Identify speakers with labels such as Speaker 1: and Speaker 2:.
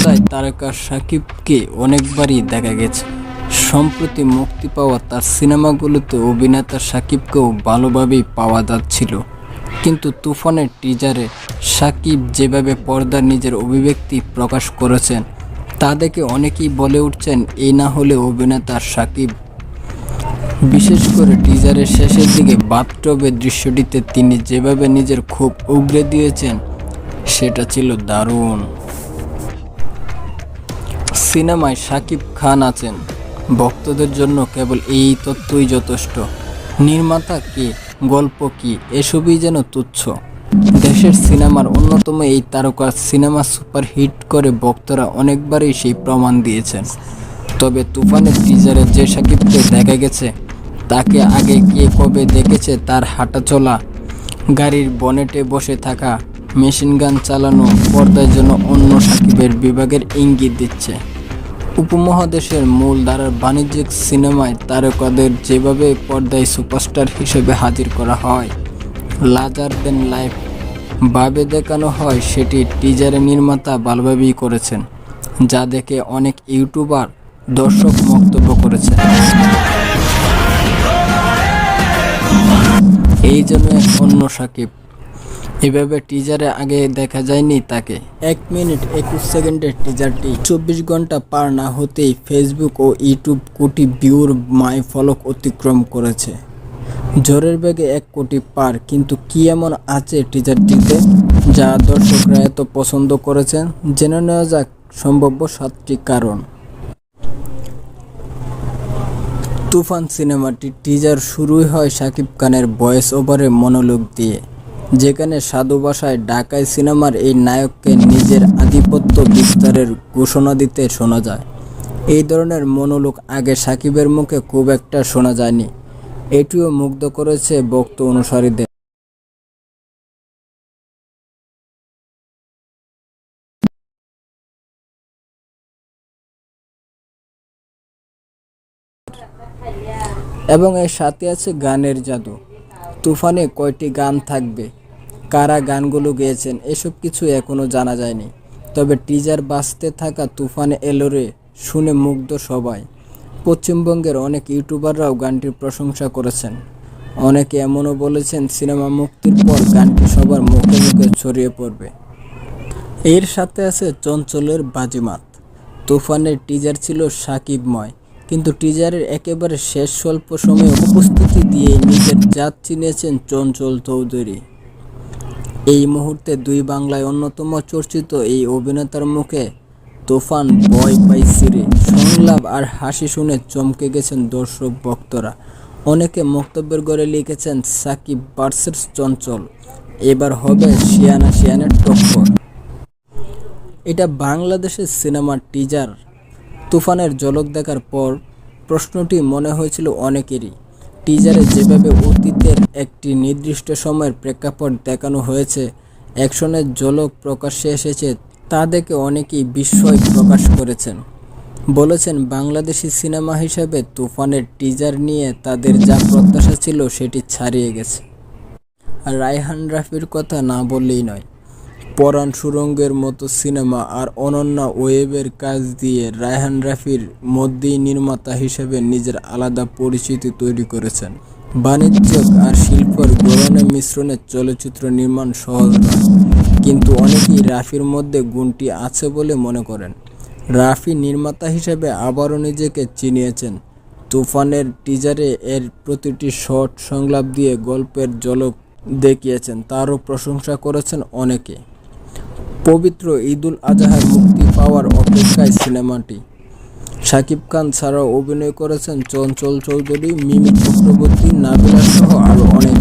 Speaker 1: পর্দায় তারকা শাকিবকে অনেকবারই দেখা গেছে। সম্প্রতি মুক্তি পাওয়া তার সিনেমাগুলোতে অভিনেতা শাকিবকেও ভালোভাবেই পাওয়া যাচ্ছিল, কিন্তু তুফানের টিজারে শাকিব যেভাবে পর্দার নিজের অভিব্যক্তি প্রকাশ করেছেন তা দেখে অনেকেই বলে উঠছেন এই না হলে অভিনেতা শাকিব। বিশেষ করে টিজারের শেষের দিকে বাথটবের দৃশ্যটিতে তিনি যেভাবে নিজের ক্ষোভ উগরে দিয়েছেন সেটা ছিল দারুণ। সিনেমায় শাকিব খান আছেন, ভক্তদের জন্য কেবল এই তথ্যই যথেষ্ট। নির্মাতা কে, গল্প কি, এসবই যেন তুচ্ছ। দেশের সিনেমার অন্যতম এই তারকা সিনেমা সুপারহিট করে ভক্তরা অনেকবারই সেই প্রমাণ দিয়েছেন। তবে তুফানের টিজারে যে শাকিবকে দেখা গেছে তাকে আগে কে কবে দেখেছে তার হাঁটাচলা, গাড়ির বনেটে বসে থাকা, মেশিনগান চালানো পর্দায় যেন অন্য শাকিবের বিভাগের ইঙ্গিত দিচ্ছে। উপমহাদেশের মূল ধারার বাণিজ্যিক সিনেমায় তারকাদের যেভাবে পর্দায় সুপারস্টার হিসেবে হাজির করা হয়, লার্জার দেন লাইফ ভাবে দেখানো হয়, সেটি টিজারে নির্মাতা ভালোভাবেই করেছেন, যা দেখে অনেক ইউটিউবার দর্শক মন্তব্য করেছেন। এই জন্য এক অন্য শাকিব, এভাবে টিজারে আগে দেখা যায়নি তাকে। 1 মিনিট 21 সেকেন্ডের টিজারটি 24 ঘন্টা পার না হতেই ফেসবুক ও ইউটিউব কোটি ভিউর মাইলফলক অতিক্রম করেছে। ঝড়ের বেগে 1 কোটি পার। কিন্তু কি এমন আছে টিজারটিতে যা দর্শকরা এত পছন্দ করেছেন? জেনে নেওয়া যাক সম্ভাব্য 7টি কারণ। তুফান সিনেমাটির টিজার শুরুই হয় শাকিব খানের ভয়েস ওভারে মনোলগ দিয়ে, যেখানে সাধু ভাষায় ঢাকাই সিনেমার এই নায়ককে নিজের আধিপত্য বিস্তারের ঘোষণা দিতে শোনা যায়। এই ধরনের মনোলগ আগে শাকিবের মুখে খুব একটা শোনা যায়নি। এটিও মুগ্ধ করেছে ভক্ত অনুসারীদের। এবং এর সাথে আছে গানের জাদু। তুফানে কয়টি গান থাকবে, কারা গানগুলো গেয়েছেন, এসব কিছু এখনও জানা যায়নি। তবে টিজার বাজতে থাকা তুফানে এলোরে শুনে মুগ্ধ সবাই। পশ্চিমবঙ্গের অনেক ইউটিউবাররাও গানটির প্রশংসা করেছেন। অনেকে এমনও বলেছেন সিনেমা মুক্তির পর গানটি সবার মুখে মুখে ছড়িয়ে পড়বে। এর সাথে আছে চঞ্চলের বাজিমাত। তুফানের টিজার ছিল শাকিবময়, কিন্তু টিজারের একেবারে শেষ স্বল্প সময়ে উপস্থিতি দিয়ে নিজের জাত চিনিয়েছেন চঞ্চল চৌধুরী। এই মুহূর্তে দুই বাংলায় অন্যতম চর্চিত এই অভিনেতার মুখে তুফান ভয় পাইছি রে সংলাপ আর হাসি শুনে চমকে গেছেন দর্শক ভক্তরা। অনেকে মন্তব্যের ঘরে লিখেছেন সাকিব ভার্সেস চঞ্চল, এবার হবে শিয়ানা শিয়ানের টক্কর। এটা বাংলাদেশের সিনেমার টিজার। তুফানের ঝলক দেখার পর প্রশ্নটি মনে হয়েছিল অনেকেরই। টিজারে যেভাবে অতীতের একটি নির্দিষ্ট সময়ের প্রেক্ষাপট দেখানো হয়েছে, অ্যাকশনের ঝলক প্রকাশ্যে এসেছে, তা দেখে অনেকেই বিস্ময় প্রকাশ করেছেন। বলেছেন বাংলাদেশি সিনেমা হিসেবে তুফানের টিজার নিয়ে তাদের যা প্রত্যাশা ছিল সেটি ছাড়িয়ে গেছে। রায়হান রাফির কথা না বললেই নয়। পরাণ সুরঙ্গের মতো সিনেমা আর অনন্য ওয়েবের কাজ দিয়ে রায়হান রাফির মধ্যেই নির্মাতা হিসেবে নিজের আলাদা পরিচিতি তৈরি করেছেন। বাণিজ্যিক আর শিল্পের গড়নে মিশ্রণে চলচ্চিত্র নির্মাণ সহজ নয়, কিন্তু অনেকেই রাফির মধ্যে গুণটি আছে বলে মনে করেন। রাফি নির্মাতা হিসেবে আবারও নিজেকে চিনিয়েছেন। তুফানের টিজারে এর প্রতিটি শট সংলাপ দিয়ে গল্পের ঝলক দেখিয়েছেন, তারও প্রশংসা করেছেন অনেকে। পবিত্র ঈদুল আজহার মুক্তি পাওয়ার অপেক্ষায় সিনেমাটি। শাকিব খান ছাড়াও অভিনয় করেছেন চঞ্চল চৌধুরী, মিমি চক্রবর্তী, নাবিলা সহ আরও অনেক।